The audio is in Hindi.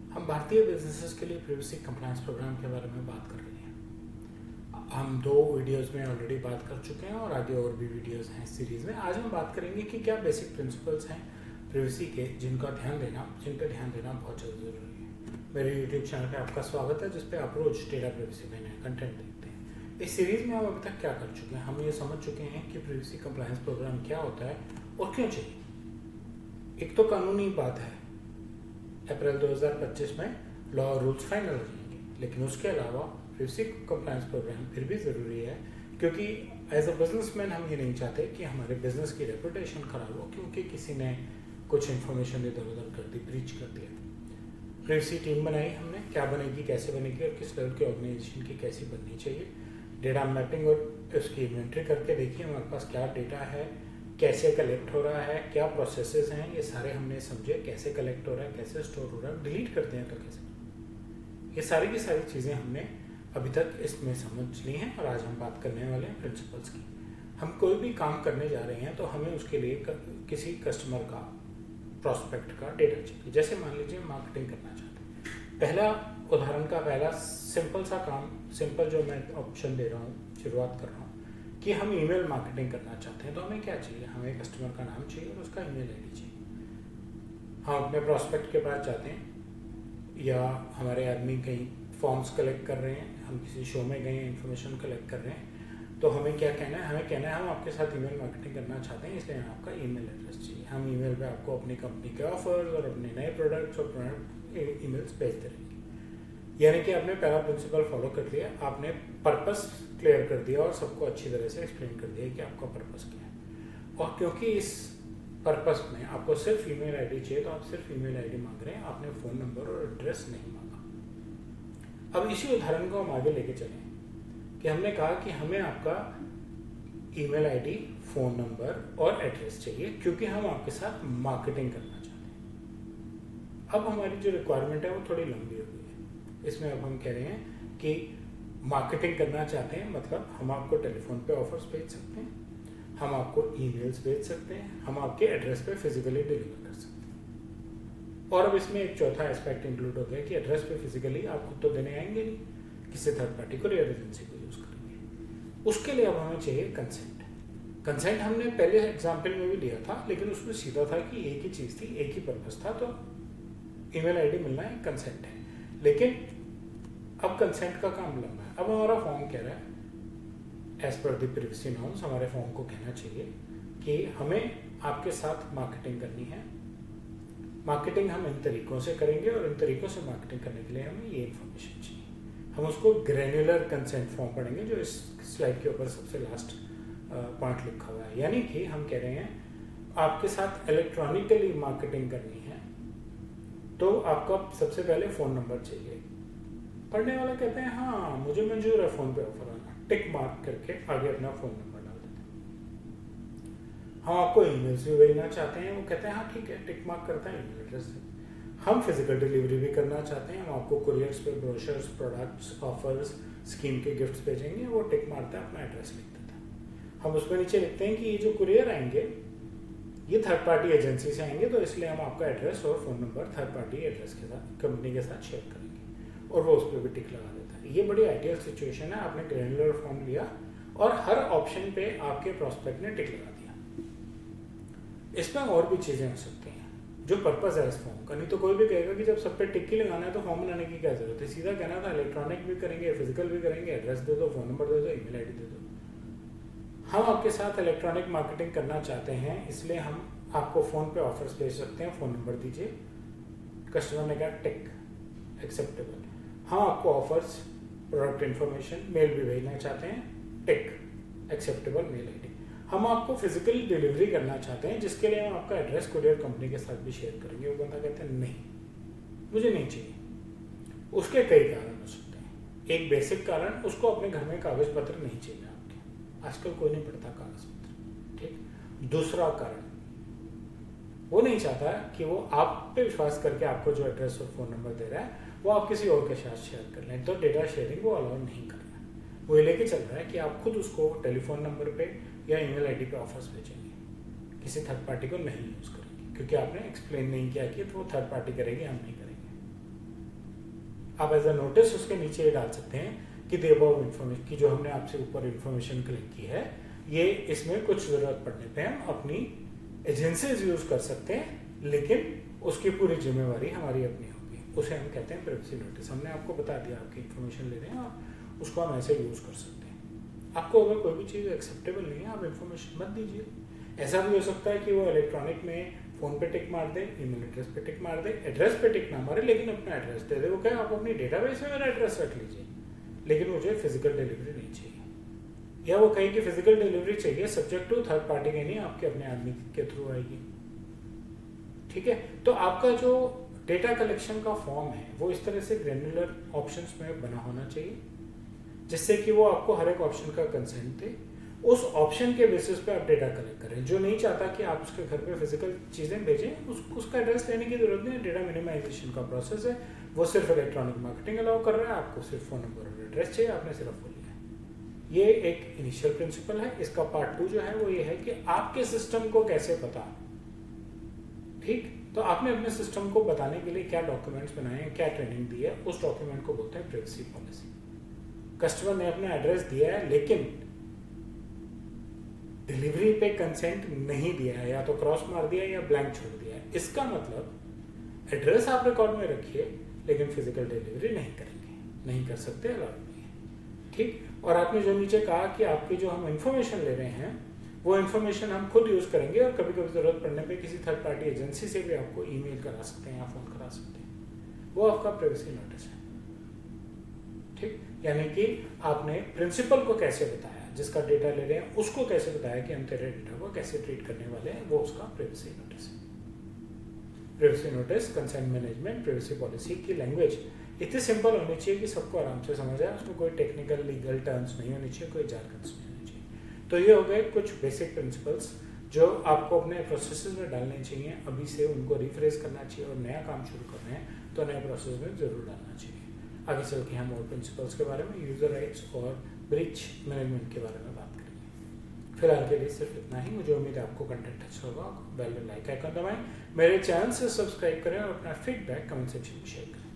हम भारतीय बिजनेसेस के लिए प्राइवेसी कंप्लायंस प्रोग्राम के बारे में बात कर रहे हैं। हम 2 वीडियोस में ऑलरेडी बात कर चुके हैं और आगे और भी वीडियोस हैं इस सीरीज में। आज हम बात करेंगे कि क्या बेसिक प्रिंसिपल्स हैं प्राइवेसी के जिन पर ध्यान देना बहुत ज़्यादा ज़रूरी है। मेरे यूट्यूब चैनल पे आपका स्वागत है, जिस पे आप रोज डेटा प्राइवेसी में नया कंटेंट देखते हैं। इस सीरीज में हम अभी तक क्या कर चुके हैं, हम ये समझ चुके हैं कि प्राइवेसी कंप्लायंस प्रोग्राम क्या होता है और क्यों चाहिए। एक तो कानूनी बात है, अप्रैल 2025 में लॉ और रूल्स फाइनल हो जाएंगे, लेकिन उसके अलावा प्राइवेसी कंप्लायंस प्रोग्राम फिर भी ज़रूरी है, क्योंकि एज अ बिजनेसमैन हम ये नहीं चाहते कि हमारे बिजनेस की रेपुटेशन खराब हो क्योंकि किसी ने कुछ इन्फॉर्मेशन इधर उधर कर दी, ब्रीच कर दिया। प्राइवेसी टीम बनाई हमने, क्या बनेगी, कैसे बनेगी और किस लेवल की ऑर्गेनाइजेशन की कैसी बननी चाहिए। डेटा मैपिंग और उसकी इन्वेंट्री करके देखिए हमारे पास क्या डेटा है, कैसे कलेक्ट हो रहा है, क्या प्रोसेसेस हैं, ये सारे हमने समझे। कैसे कलेक्ट हो रहा है, कैसे स्टोर हो रहा है, डिलीट करते हैं तो कैसे, ये सारी की सारी चीज़ें हमने अभी तक इसमें समझ ली हैं। और आज हम बात करने वाले हैं प्रिंसिपल्स की। हम कोई भी काम करने जा रहे हैं तो हमें उसके लिए किसी कस्टमर का, प्रोस्पेक्ट का डेटा चाहिए। जैसे मान लीजिए मार्केटिंग करना चाहते हैं, पहला उदाहरण का पहला सिंपल सा काम, सिंपल जो मैं ऑप्शन दे रहा हूँ, शुरुआत कर रहा हूँ कि हम ईमेल मार्केटिंग करना चाहते हैं तो हमें क्या चाहिए, हमें कस्टमर का नाम चाहिए और उसका ईमेल आईडी चाहिए। हम अपने प्रोस्पेक्ट के पास जाते हैं या हमारे आदमी कहीं फॉर्म्स कलेक्ट कर रहे हैं, हम किसी शो में गए हैं, इन्फॉर्मेशन कलेक्ट कर रहे हैं, तो हमें क्या कहना है, हमें कहना है हम आपके साथ ईमेल मार्केटिंग करना चाहते हैं, इसलिए हमें आपका ईमेल एड्रेस चाहिए। हम ईमेल पे आपको अपनी कंपनी के ऑफर्स और अपने नए प्रोडक्ट्स और ईमेल्स भेजते रहेंगे। यानी कि आपने पहला प्रिंसिपल फॉलो कर लिया, आपने पर्पस क्लियर कर दिया और सबको अच्छी तरह से एक्सप्लेन कर दिया कि आपका पर्पस क्या है। और क्योंकि इस पर्पस में आपको सिर्फ ईमेल आईडी चाहिए तो आप सिर्फ ईमेल आईडी मांग रहे हैं, आपने फ़ोन नंबर और एड्रेस नहीं मांगा। अब इसी उदाहरण को हम आगे लेके चलें कि हमने कहा कि हमें आपका ईमेल आईडी, फ़ोन नंबर और एड्रेस चाहिए क्योंकि हम आपके साथ मार्केटिंग करना चाहते हैं। अब हमारी जो रिक्वायरमेंट है वो थोड़ी लंबी हो गई है। इसमें अब हम कह रहे हैं कि मार्केटिंग करना चाहते हैं, मतलब हम आपको टेलीफोन पे ऑफर्स भेज सकते हैं, हम आपको ईमेल्स भेज सकते हैं, हम आपके एड्रेस पे फिजिकली डिलीवर कर सकते हैं। और अब इसमें एक चौथा एस्पेक्ट इंक्लूड हो गया कि एड्रेस पे फिजिकली आप खुद तो देने आएंगे नहीं, किसी थर्ड पार्टी को, कुरियर एजेंसी को यूज़ करेंगे। उसके लिए अब हमें चाहिए कंसेंट। कंसेंट हमने पहले एग्जाम्पल में भी लिया था, लेकिन उसमें सीधा था कि एक ही चीज़ थी, एक ही पर्पस था, तो ईमेल आईडी मिलना है, कंसेंट है। लेकिन अब कंसेंट का काम लंबा है। अब हमारा फॉर्म कह रहा है as per the privacy norms, हमारे फॉर्म को कहना चाहिए कि हमें आपके साथ मार्केटिंग करनी है। मार्केटिंग हम इन तरीकों से करेंगे और इन तरीकों से मार्केटिंग करने के लिए हमें ये इन्फॉर्मेशन चाहिए। हम उसको ग्रेन्युलर कंसेंट फॉर्म पढ़ेंगे, जो इस स्लाइड के ऊपर सबसे लास्ट पॉइंट लिखा हुआ है। यानी कि हम कह रहे हैं आपके साथ इलेक्ट्रॉनिकली मार्केटिंग करनी है तो आपका सबसे पहले फ़ोन नंबर चाहिए। पढ़ने वाला कहते हैं हाँ मुझे मंजूर है फ़ोन पे ऑफर आना, टिक मार्क करके आगे अपना फ़ोन नंबर डाल देते हैं। हम आपको ईमेल्स भी भेजना चाहते हैं, वो कहते हैं हाँ ठीक है, टिक मार्क करता है, ईमेल एड्रेस से। हम फिजिकल डिलीवरी भी करना चाहते हैं, हम आपको कुरियर्स पे ब्रोशर्स, प्रोडक्ट्स, ऑफर्स, स्कीम के गिफ्ट्स भेजेंगे, वो टिक मारता है, अपना एड्रेस लिख देता है। हम उसमें नीचे लिखते हैं कि ये जो कुरियर आएंगे ये थर्ड पार्टी एजेंसी से आएंगे, तो इसलिए हम आपका एड्रेस और phone number third party address के साथ, कंपनी के साथ शेयर करेंगे, और वो उस पर भी टिक लगा देता है। ये बड़ी आइडियल सिचुएशन है। आपने ग्रैन्युलर फॉर्म लिया और हर ऑप्शन पे आपके प्रोस्पेक्ट ने टिक लगा दिया। इसमें और भी चीज़ें हो सकती हैं जो पर्पज़ है इस फॉर्म का। नहीं तो कोई भी कहेगा कि जब सब पे टिक ही लगाना है तो फॉर्म बनाने की क्या जरूरत है। सीधा कहना था इलेक्ट्रॉनिक भी करेंगे, फिजिकल भी करेंगे, एड्रेस दे दो, फ़ोन नंबर दे दो, ईमेल आईडी दे दो। हम आपके साथ इलेक्ट्रॉनिक मार्केटिंग करना चाहते हैं, इसलिए हम आपको फ़ोन पे ऑफर्स भेज सकते हैं, फ़ोन नंबर दीजिए, कस्टमर ने कहा टिक, एक्सेप्टेबल। हम आपको ऑफर्स, प्रोडक्ट इन्फॉर्मेशन, मेल भी भेजना चाहते हैं, टिक, एक्सेप्टेबल मेल आईडी। हम आपको फिजिकली डिलीवरी करना चाहते हैं, जिसके लिए हम आपका एड्रेस कुरियर कंपनी के साथ भी शेयर करेंगे। वो बंदा कहते हैं नहीं मुझे नहीं चाहिए। उसके कई कारण हो सकते हैं। एक बेसिक कारण, उसको अपने घर में कागज पत्र नहीं चाहिए आपके, आजकल कोई नहीं पढ़ता कागज पत्र, ठीक। दूसरा कारण, वो नहीं चाहता कि वो आप पे विश्वास करके आपको जो एड्रेस और फ़ोन नंबर दे रहा है वो आप किसी और के साथ शेयर कर लें, तो डेटा शेयरिंग वो अलाउ नहीं कर रहा है। वो ये लेके चल रहा है कि आप खुद उसको टेलीफोन नंबर पे या ईमेल आईडी पे ऑफर्स भेजेंगे, किसी थर्ड पार्टी को नहीं यूज़ करेंगे, क्योंकि आपने एक्सप्लेन नहीं किया कि तो वो थर्ड पार्टी करेगी, हम नहीं करेंगे। आप एज अ नोटिस उसके नीचे ये डाल सकते हैं कि द अबव इन्फॉर्मेशन की जो हमने आपसे ऊपर इन्फॉर्मेशन कलेक्ट की है, ये इसमें कुछ ज़रूरत पड़ने पे हम अपनी एजेंसीज यूज़ कर सकते हैं, लेकिन उसकी पूरी जिम्मेवारी हमारी अपनी होगी। उसे हम कहते हैं प्राइवेसी नोटिस। हमने आपको बता दिया आपकी इन्फॉर्मेशन ले रहे हैं और उसको हम ऐसे यूज़ कर सकते हैं। आपको अगर कोई भी चीज़ एक्सेप्टेबल नहीं है, आप इन्फॉर्मेशन मत दीजिए। ऐसा भी हो सकता है कि वो इलेक्ट्रॉनिक में फ़ोन पे टिक मार दे, ईमेल एड्रेस पे टिक मार दे, एड्रेस पे टिक ना मारे लेकिन अपना एड्रेस दे दे। वो क्या आप अपनी डेटाबेस में मेरा एड्रेस रख लीजिए, लेकिन मुझे फिजिकल डिलीवरी नहीं चाहिए। या वो कहे कि फिजिकल डिलीवरी चाहिए सब्जेक्ट टू थर्ड पार्टी के, नहीं आपके अपने आदमी के थ्रू आएगी। ठीक है, तो आपका जो डेटा कलेक्शन का फॉर्म है वो इस तरह से ग्रैन्युलर ऑप्शंस में बना होना चाहिए, जिससे कि वो आपको हर एक ऑप्शन का कंसेंट दे। उस ऑप्शन के बेसिस पे आप डेटा कलेक्ट करें। जो नहीं चाहता कि आप उसके घर पे फिजिकल चीज़ें भेजें, उसका एड्रेस लेने की जरूरत नहीं है। डेटा मिनिमाइजेशन का प्रोसेस है, वो सिर्फ इलेक्ट्रॉनिक मार्केटिंग अलाउ कर रहा है। आपको सिर्फ फ़ोन नंबर और एड्रेस चाहिए, आपने सिर्फ वो लिया। ये एक इनिशियल प्रिंसिपल है। इसका पार्ट 2 जो है वो ये है कि आपके सिस्टम को कैसे पता। ठीक, तो आपने अपने सिस्टम को बताने के लिए क्या डॉक्यूमेंट्स बनाए हैं, क्या ट्रेनिंग दी है, उस डॉक्यूमेंट को बोलते हैं प्राइवेसी पॉलिसी। कस्टमर ने अपना एड्रेस दिया है लेकिन डिलीवरी पे कंसेंट नहीं दिया है, या तो क्रॉस मार दिया है या ब्लैंक छोड़ दिया है। इसका मतलब एड्रेस आप रिकॉर्ड में रखिए लेकिन फिजिकल डिलीवरी नहीं करेंगे, नहीं कर सकते, अलाउड नहीं है। ठीक, और आपने जो नीचे कहा कि आपकी जो हम इंफॉर्मेशन ले रहे हैं वो इंफॉर्मेशन हम खुद यूज़ करेंगे और कभी कभी ज़रूरत पड़ने पे किसी थर्ड पार्टी एजेंसी से भी आपको ईमेल करा सकते हैं या फ़ोन करा सकते हैं। वो आपका प्राइवेसी नोटिस है। ठीक, यानी कि आपने प्रिंसिपल को कैसे बताया, जिसका डेटा ले रहे हैं उसको कैसे बताया कि हम तेरे डेटा को कैसे ट्रीट करने वाले हैं, वो उसका प्राइवेसी नोटिस है। Privacy notice, consent management, privacy policy की लैंग्वेज इतनी सिंपल होनी चाहिए कि सबको आराम से समझ आए। उसमें कोई टेक्निकल लीगल टर्म्स नहीं होनी चाहिए, कोई जार्गन्स नहीं होनी चाहिए। तो ये हो गए कुछ बेसिक प्रिंसिपल्स जो आपको अपने प्रोसेसेस में डालने चाहिए। अभी से उनको रिफ्रेश करना चाहिए, और नया काम शुरू करना है तो नए प्रोसेस में ज़रूर डालना चाहिए। आगे चल के हम और प्रिंसिपल्स के बारे में, यूज़र राइट्स और ब्रीच मैनेजमेंट के बारे में बात करेंगे। फिलहाल के लिए सिर्फ इतना ही। मुझे उम्मीद है आपको कंटेंट अच्छा होगा। बेल लाइक आइकन दबाएं, मेरे चैनल से सब्सक्राइब करें और अपना फीडबैक कमेंट सेक्शन में शेयर करें।